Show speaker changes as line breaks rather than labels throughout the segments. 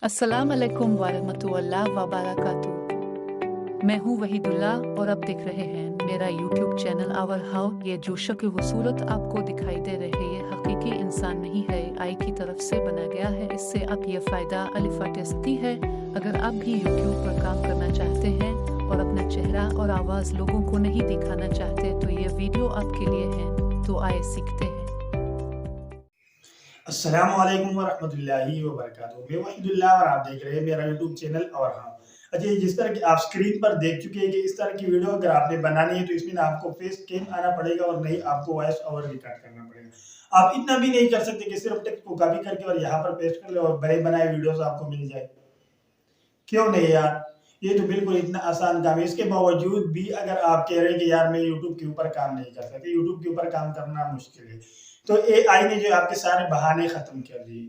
अस्सलाम वालेकुम वरहमतुल्लाह वबरकातुहू। मैं हूँ वहीदुल्लाह और आप देख रहे हैं मेरा यूट्यूब चैनल आवर हाउ। ये जो शक्ल व सूरत आपको दिखाई दे रही है हकीकी इंसान नहीं है, आई की तरफ से बना गया है। इससे आप ये फ़ायदा अलिफा सकती है। अगर आप भी यूट्यूब पर काम करना चाहते हैं और अपना चेहरा और आवाज़ लोगों को नहीं दिखाना चाहते तो ये वीडियो आपके लिए है। तो आए सीखते हैं।
अस्सलामु अलैकुम वरहमतुल्लाहि वबरकातुहू। मैं वहीदुल्लाह और आप देख रहे हैं मेरा यूट्यूब चैनल और हाँ। अच्छा, जिस तरह की आप स्क्रीन पर देख चुके हैं कि इस तरह की वीडियो अगर आपने बनानी है तो इसमें ना आपको फेस कैम आना पड़ेगा और नहीं आपको वॉइस ओवर रिकॉर्ड करना पड़ेगा। आप इतना भी नहीं कर सकते कि सिर्फ टेक्स्ट को कॉपी करके और यहाँ पर पेस्ट कर ले और बने बनाए वीडियोस आपको मिल जाए। क्यों नहीं यार, ये तो बिल्कुल इतना आसान काम है। इसके बावजूद भी अगर आप कह रहे हैं कि यार मैं यूट्यूब के ऊपर काम नहीं कर सकते, यूट्यूब के ऊपर काम करना मुश्किल है, तो एआई ने जो आपके सारे बहाने खत्म कर दिए।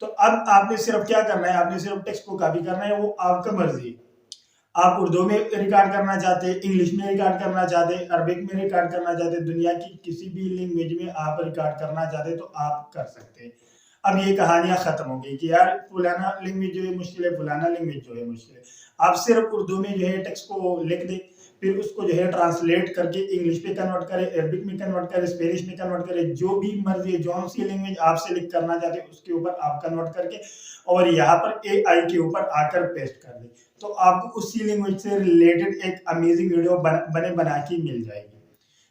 तो अब आपने सिर्फ क्या करना है, आपने सिर्फ टेक्स्ट को कॉपी करना है, वो आपका मर्जी है। आप उर्दू में रिकॉर्ड करना चाहते हैं, इंग्लिश में रिकॉर्ड करना चाहते हैं, अरबिक में रिकॉर्ड करना चाहते हैं, दुनिया की किसी भी लैंग्वेज में आप रिकॉर्ड करना चाहते हैं तो आप कर सकते हैं। अब ये कहानियां खत्म हो गई कि यार फलाना लैंग्वेज जो है मुश्किल है, फलाना लैंग्वेज जो है मुश्किल है। आप सिर्फ उर्दू में जो है टेक्स्ट को लिख दें, फिर उसको जो है ट्रांसलेट करके इंग्लिश में कन्वर्ट करें, अरबिक में कन्वर्ट करें, स्पेनिश में कन्वर्ट करें, जो भी मर्जी है, जो सी लैंग्वेज आप सेलेक्ट करना चाहते हैं उसके ऊपर आप कन्वर्ट करके और यहाँ पर एआई के ऊपर आकर पेस्ट कर दें, तो आपको उसी लैंग्वेज से रिलेटेड एक अमेजिंग वीडियो बने बना के मिल जाएगी।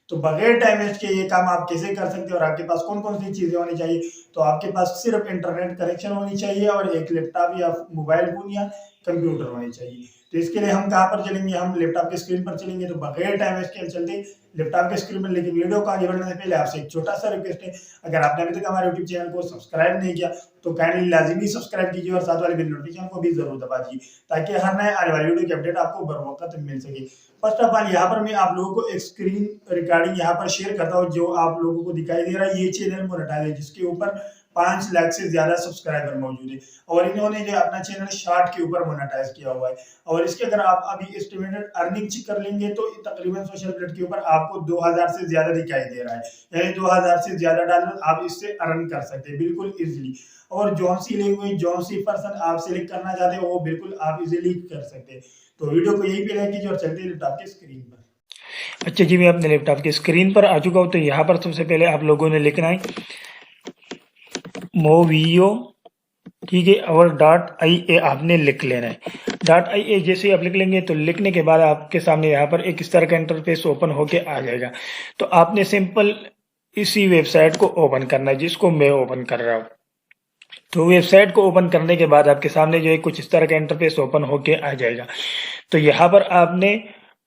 तो बगैर टाइम वेस्ट के ये काम आप कैसे कर सकते हैं और आपके पास कौन कौन सी चीजें होनी चाहिए? तो आपके पास सिर्फ इंटरनेट कनेक्शन होनी चाहिए और एक लैपटॉप या मोबाइल फोन या कंप्यूटर होनी चाहिए। तो इसके लिए हम कहाँ पर चलेंगे? हम लैपटॉप के स्क्रीन पर चलेंगे। तो बगैर टाइम वेस्ट के चलते लैपटॉप के स्क्रीन पर। लेकिन वीडियो को आगे बढ़ने से पहले आपसे एक छोटा सा रिक्वेस्ट है, अगर आपने अभी तक हमारे यूट्यूब चैनल को सब्सक्राइब नहीं किया तो काइंडली लाजिमी सब्सक्राइब कीजिए और साथ वाले बेल नोटिफिकेशन को भी जरूर दबा दीजिए ताकि हर नए आने वाली वीडियो की अपडेट आपको बर वक्त मिल सके। फर्स्ट ऑफ ऑल यहाँ पर मैं आप लोगों को एक स्क्रीन रिकॉर्डिंग यहाँ पर शेयर करता हूँ जो आप लोगों को दिखाई दे रहा है। ये चैनल मोनेटाइज है जिसके ऊपर 5 लाख से ज्यादा सब्सक्राइबर मौजूद है और इन्होंने जो अपना चैनल शॉर्ट के ऊपर मोनेटाइज किया हुआ है। और इसके अगर आप अभी एस्टिमेटेड अर्निंग चेक कर लेंगे तो तकरीबन सोशल प्लेट के ऊपर आपको 2000 से ज्यादा दिखाई दे रहा है, यानी 2000 से ज्यादा डॉलर आप इससे अर्न कर सकते हैं बिल्कुल इजीली। और जौन सी लैंग्वेज जौन सी पर्सन आप सिलेक्ट करना चाहते हैं वो बिल्कुल आप इजीली कर सकते हैं। तो वीडियो को यही पे लाइक कीजिए और चलते हैं लैपटॉप की स्क्रीन पर।
अच्छा जी, मैं अपने लैपटॉप की स्क्रीन पर आ चुका हूँ। तो यहाँ पर सबसे पहले आप लोगों ने लिखना है मोवियो, ठीक है, और .ia आपने लिख लेना है। .ia जैसे ही आप लिख लेंगे तो लिखने के बाद आपके सामने यहाँ पर एक इस तरह का इंटरफेस ओपन होके आ जाएगा। तो आपने सिंपल इसी वेबसाइट को ओपन करना है जिसको मैं ओपन कर रहा हूँ। तो वेबसाइट को ओपन करने के बाद आपके सामने जो है कुछ इस तरह का इंटरफेस ओपन होके आ जाएगा। तो यहाँ पर आपने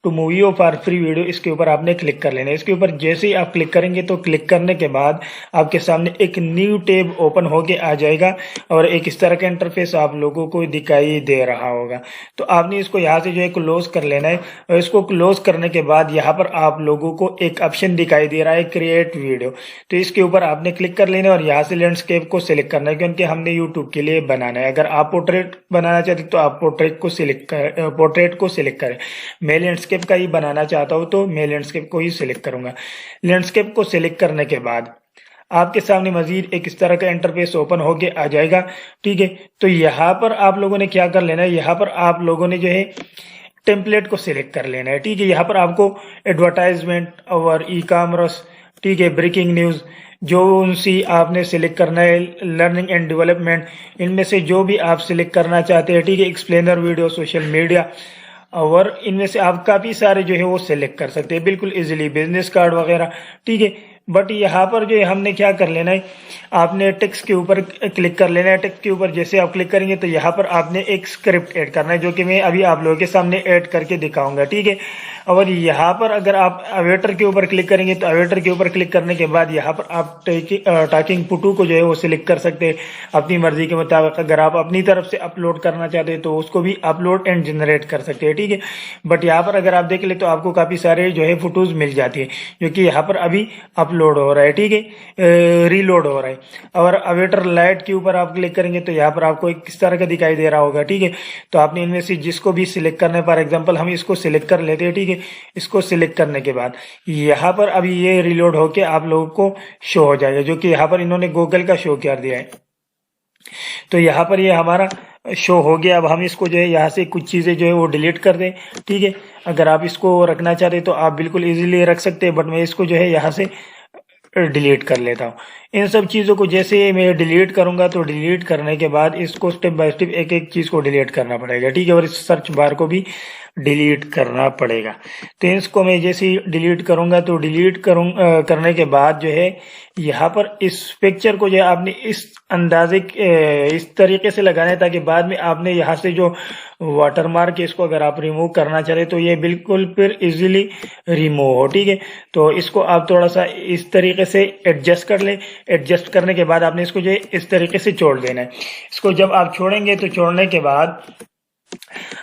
two movie for free video, इसके ऊपर आपने क्लिक कर लेना है। इसके ऊपर जैसे ही आप क्लिक करेंगे तो क्लिक करने के बाद आपके सामने एक न्यू टैब ओपन होके आ जाएगा और एक इस तरह का इंटरफेस आप लोगों को दिखाई दे रहा होगा। तो आपने इसको यहाँ से जो है क्लोज कर लेना है और इसको क्लोज करने के बाद यहाँ पर आप लोगों को एक ऑप्शन दिखाई दे रहा है क्रिएट वीडियो। तो इसके ऊपर आपने क्लिक कर लेना है और यहाँ से लैंडस्केप को सिलेक्ट करना है क्योंकि हमने यूट्यूब के लिए बनाना है। अगर आप पोर्ट्रेट बनाना चाहते तो आप पोर्ट्रेट को सिलेक्ट करें। मैं लैंडस्केप का ही बनाना चाहता हूं तो मैं लैंडस्केप को ही सिलेक्ट करूंगा। लैंडस्केप को सिलेक्ट करने के बाद आपके सामने मजीद एक इस तरह का इंटरफेस ओपन होके आ जाएगा, ठीक है। तो यहाँ पर आप लोगों ने क्या कर लेना है, यहाँ पर आप लोगों ने जो है टेम्पलेट को सिलेक्ट कर लेना है, ठीक है। यहाँ पर आपको एडवर्टाइजमेंट और ई कॉमर्स, ठीक है, ब्रेकिंग न्यूज, जो उनसी आपने सिलेक्ट करना है, लर्निंग एंड डेवलपमेंट, इनमें से जो भी आप सिलेक्ट करना चाहते हैं, ठीक है। एक्सप्लेनर वीडियो, सोशल मीडिया, और इनमें से आप काफी सारे जो है वो सिलेक्ट कर सकते हैं बिल्कुल इजीली, बिजनेस कार्ड वगैरह, ठीक है। बट यहाँ पर जो है हमने क्या कर लेना है, आपने टेक्स्ट के ऊपर क्लिक कर लेना है। टेक्स्ट के ऊपर जैसे आप क्लिक करेंगे तो यहाँ पर आपने एक स्क्रिप्ट ऐड करना है जो कि मैं अभी आप लोगों के सामने ऐड करके दिखाऊंगा, ठीक है। और यहाँ पर अगर आप अवेटर के ऊपर क्लिक करेंगे तो अवेटर के ऊपर क्लिक करने के बाद यहाँ पर आप टॉकिंग पुटू को जो है वो सिलेक्ट कर सकते हैं अपनी मर्जी के मुताबिक। अगर आप अपनी तरफ से अपलोड करना चाहते हैं तो उसको भी अपलोड एंड जनरेट कर सकते हैं, ठीक है। बट यहाँ पर अगर आप देख ले तो आपको काफी सारे जो है फोटोज मिल जाती है जो कि यहाँ पर अभी अपलोड हो रहा है, ठीक है, रीलोड हो रहा है। और अवेटर लाइट के ऊपर आप क्लिक करेंगे तो यहाँ पर आपको एक किस तरह का दिखाई दे रहा होगा, ठीक है। तो आपने इनमें से जिसको भी सिलेक्ट करना है, फॉर एग्जांपल हम इसको सिलेक्ट कर लेते हैं, ठीक है। इसको सिलेक्ट करने के बाद यहाँ पर अभी ये रीलोड होके आप लोगों को शो हो जाएगा जो कि यहाँ पर इन्होंने गूगल का शो कर दिया है। तो यहाँ पर ये हमारा शो हो गया। अब हम इसको जो है यहाँ से कुछ चीज़ें जो है वो डिलीट कर दें, ठीक है। अगर आप इसको रखना चाहते तो आप बिल्कुल इजीली रख सकते हैं, बट मैं इसको जो है यहाँ से डिलीट कर लेता हूँ। इन सब चीज़ों को जैसे मैं डिलीट करूंगा तो डिलीट करने के बाद इसको स्टेप बाय स्टेप एक एक चीज़ को डिलीट करना पड़ेगा, ठीक है। और इस सर्च बार को भी डिलीट करना पड़ेगा। तो इसको मैं जैसे ही डिलीट करूंगा तो करने के बाद जो है यहाँ पर इस पिक्चर को जो है आपने इस अंदाजे इस तरीके से लगाना है ताकि बाद में आपने यहाँ से जो वाटरमार्क है इसको अगर आप रिमूव करना चाहे तो ये बिल्कुल फिर इजीली रिमूव हो, ठीक है। तो इसको आप थोड़ा सा इस तरीके से एडजस्ट कर ले। एडजस्ट करने के बाद आपने इसको जो है इस तरीके से छोड़ देना है। इसको जब आप छोड़ेंगे तो छोड़ने के बाद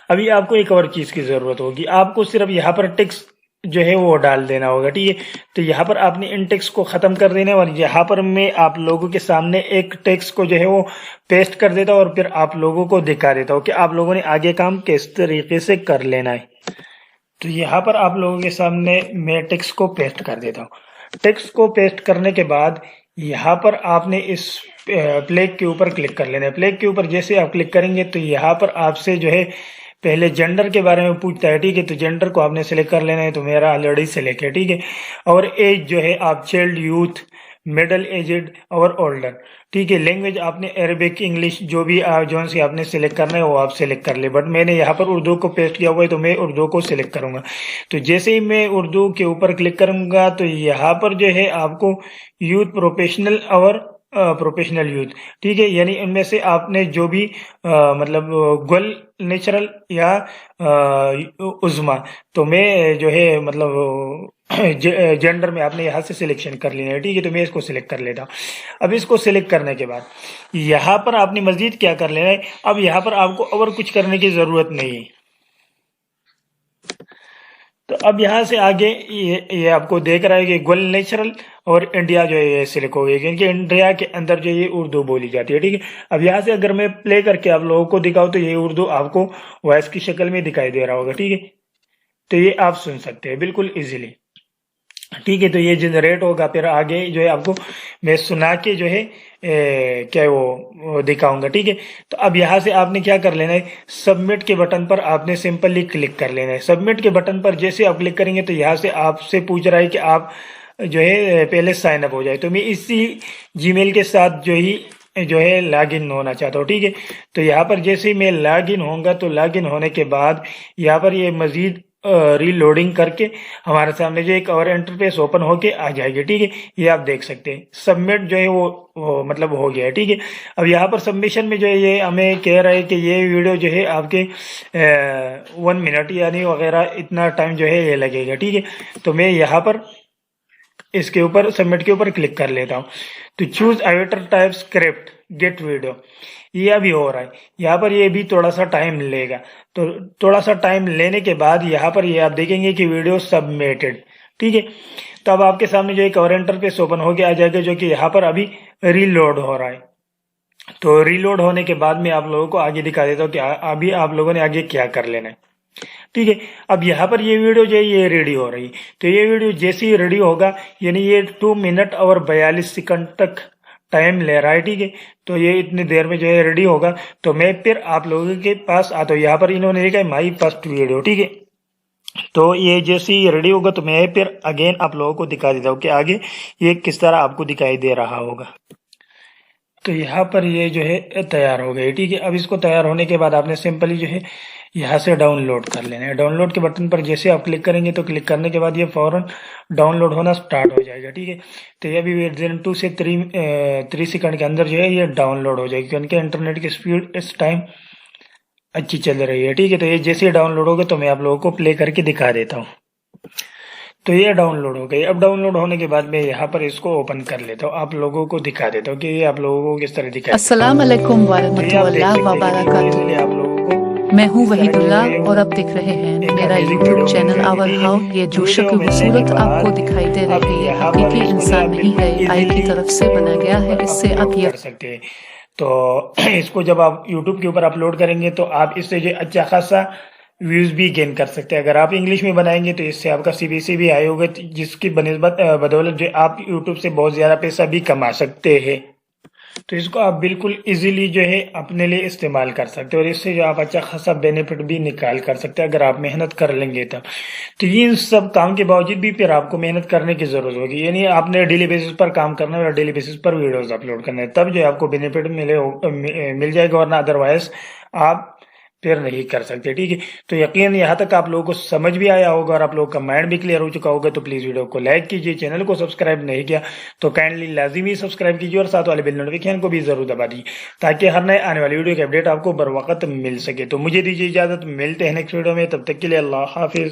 अभी आपको एक और चीज की जरूरत होगी। आपको सिर्फ यहाँ पर टेक्स्ट जो है वो डाल देना होगा, ठीक है। तो यहाँ पर आपने इन टेक्स्ट को खत्म कर देना है और यहाँ पर मैं आप लोगों के सामने एक टेक्स्ट को जो है वो पेस्ट कर देता हूँ और फिर आप लोगों को दिखा देता हूँ कि आप लोगों ने आगे काम किस तरीके से कर लेना है। तो यहाँ पर आप लोगों के सामने मैं टेक्स्ट को पेस्ट कर देता हूँ। टेक्स्ट को पेस्ट करने के बाद यहाँ पर आपने इस प्लेग के ऊपर क्लिक कर लेना है। प्लेग के ऊपर जैसे आप क्लिक करेंगे तो यहाँ पर आपसे जो है पहले जेंडर के बारे में पूछता है, ठीक है। तो जेंडर को आपने सेलेक्ट कर लेना है, तो मेरा ऑलरेडी सेलेक्ट है, ठीक है। और एज जो है आप चाइल्ड, यूथ, मिडल एजेड और ओल्डर, ठीक है। लैंग्वेज आपने अरबिक, इंग्लिश जो भी जोन से आपने सेलेक्ट करना है वो आप सेलेक्ट कर ले, बट मैंने यहाँ पर उर्दू को पेस्ट किया हुआ है तो मैं उर्दू को सिलेक्ट करूंगा। तो जैसे ही मैं उर्दू के ऊपर क्लिक करूंगा तो यहाँ पर जो है आपको यूथ, प्रोफेशनल और प्रोफेशनल यूथ, ठीक है। यानी इनमें से आपने जो भी मतलब गुल, नेचुरल या उज़्मा, तो मैं जो है मतलब जेंडर में आपने यहाँ से सिलेक्शन कर लेना है, ठीक है। तो मैं इसको सिलेक्ट कर लेता हूँ। अब इसको सिलेक्ट करने के बाद यहाँ पर आपने मजीद क्या कर लेना है, अब यहाँ पर आपको और कुछ करने की जरूरत नहीं है। तो अब यहाँ से आगे ये आपको देख रहा है कि गुल, नेचुरल और इंडिया जो है ये सिलेक्ट हो गई, क्योंकि इंडिया के अंदर जो ये उर्दू बोली जाती है, ठीक है। अब यहाँ से अगर मैं प्ले करके आप लोगों को दिखाऊं तो ये उर्दू आपको वॉइस की शक्ल में दिखाई दे रहा होगा, ठीक है। तो ये आप सुन सकते हैं बिल्कुल इजीली, ठीक है। तो ये जनरेट होगा, फिर आगे जो है आपको मैं सुना के जो है क्या वो दिखाऊंगा, ठीक है। तो अब यहाँ से आपने क्या कर लेना है, सबमिट के बटन पर आपने सिंपली क्लिक कर लेना है। सबमिट के बटन पर जैसे आप क्लिक करेंगे तो यहाँ से आपसे पूछ रहा है कि आप जो है पहले साइन अप हो जाए। तो मैं इसी जीमेल के साथ जो है लॉगिन होना चाहता हूँ, ठीक है। तो यहाँ पर जैसे ही मैं लॉगिन होऊंगा तो लॉगिन होने के बाद यहाँ पर ये मजीद रीलोडिंग करके हमारे सामने जो एक और इंटरफेस ओपन होके आ जाएगी, ठीक है। ये आप देख सकते हैं सबमिट जो है वो मतलब हो गया है, ठीक है। अब यहाँ पर सबमिशन में जो है ये हमें कह रहा है कि ये वीडियो जो है आपके 1 मिनट यानी वगैरह इतना टाइम जो है ये लगेगा, ठीक है। तो मैं यहाँ पर इसके ऊपर सबमिट के ऊपर क्लिक कर लेता हूँ। तो choose editor type script gate video, ये अभी हो रहा है। यहाँ पर ये भी थोड़ा सा टाइम लेगा। तो थोड़ा सा टाइम लेने के बाद यहाँ पर ये आप देखेंगे कि वीडियो सबमिटेड, ठीक है। तो अब आपके सामने जो एक और इंटरफेस ओपन होके आ जाएगा जो कि यहाँ पर अभी रीलोड हो रहा है। तो रीलोड होने के बाद मैं आप लोगों को आगे दिखा देता हूँ कि अभी आप लोगों ने आगे क्या कर लेना है, ठीक है। अब यहाँ पर ये वीडियो जो है ये रेडी हो रही है। तो ये वीडियो जैसे ही रेडी होगा यानी ये 2 मिनट और 42 सेकंड तक टाइम ले रहा है, ठीक है। तो ये इतनी देर में जो है रेडी होगा। तो मैं फिर आप लोगों के पास आता हूँ। यहाँ पर इन्होंने लिखा है माई फर्स्ट वीडियो, ठीक है। तो ये जैसे ही रेडी होगा तो मैं फिर अगेन आप लोगों को दिखा देता हूँ कि आगे ये किस तरह आपको दिखाई दे रहा होगा। तो यहाँ पर ये जो है तैयार हो गई, ठीक है। अब इसको तैयार होने के बाद आपने सिंपली जो है यहाँ से डाउनलोड कर लेना है। डाउनलोड के बटन पर जैसे आप क्लिक करेंगे तो क्लिक करने के बाद ये फौरन डाउनलोड होना स्टार्ट हो जाएगा, ठीक है। तो ये अभी विदिन 2 से 3 सेकंड के अंदर जो है ये डाउनलोड हो जाएगी, क्योंकि इंटरनेट की स्पीड इस टाइम अच्छी चल रही है, ठीक है। तो ये जैसे ही डाउनलोड होगा तो मैं आप लोगों को प्ले करके दिखा देता हूँ। तो ये डाउनलोड हो गई। अब डाउनलोड होने के बाद मैं यहाँ पर इसको ओपन कर लेता हूँ, आप लोगों को दिखा देता हूँ कि ये आप लोगों को किस तरह दिखाई।
अस्सलाम वालेकुम वरहमतुल्लाह व बरकातुहू। मैं हूँ वहीदुल्ला और अब दिख रहे हैं मेरा यूट्यूब चैनल आवर हाउ। ये जो शक्ल सूरत आपको दिखाई दे रही है हकीकी इंसान नहीं है, आई की तरफ से बना गया है। इससे आप ये
कर सकते हैं। तो इसको जब आप यूट्यूब के ऊपर अपलोड करेंगे तो आप इससे जो अच्छा खासा व्यूज भी गेन कर सकते हैं। अगर आप इंग्लिश में बनाएंगे तो इससे आपका CBC भी हाई होगा, जिसकी बदौलत जो आप यूट्यूब से बहुत ज्यादा पैसा भी कमा सकते हैं। तो इसको आप बिल्कुल इजीली जो है अपने लिए इस्तेमाल कर सकते हो और इससे जो आप अच्छा खासा बेनिफिट भी निकाल कर सकते हैं अगर आप मेहनत कर लेंगे तब। तो इन सब काम के बावजूद भी फिर आपको मेहनत करने की जरूरत होगी, यानी आपने डेली बेसिस पर काम करना है और डेली बेसिस पर वीडियोस अपलोड करना है, तब जो है आपको बेनिफिट मिल जाएगा, वरना अदरवाइज आप फिर नहीं कर सकते। ठीक है, तो यकीन यहाँ तक आप लोगों को समझ भी आया होगा और आप लोगों का माइंड भी क्लियर हो चुका होगा। तो प्लीज वीडियो को लाइक कीजिए, चैनल को सब्सक्राइब नहीं किया तो काइंडली लाजिमी सब्सक्राइब कीजिए और साथ वाले बेल नोटिफिकेशन को भी जरूर दबा दीजिए ताकि हर नए आने वाली वीडियो की अपडेट आपको बर वक्त मिल सके। तो मुझे दीजिए इजाजत, मिलते हैं नेक्स्ट वीडियो में, तब तक के लिए अल्लाह हाफिज।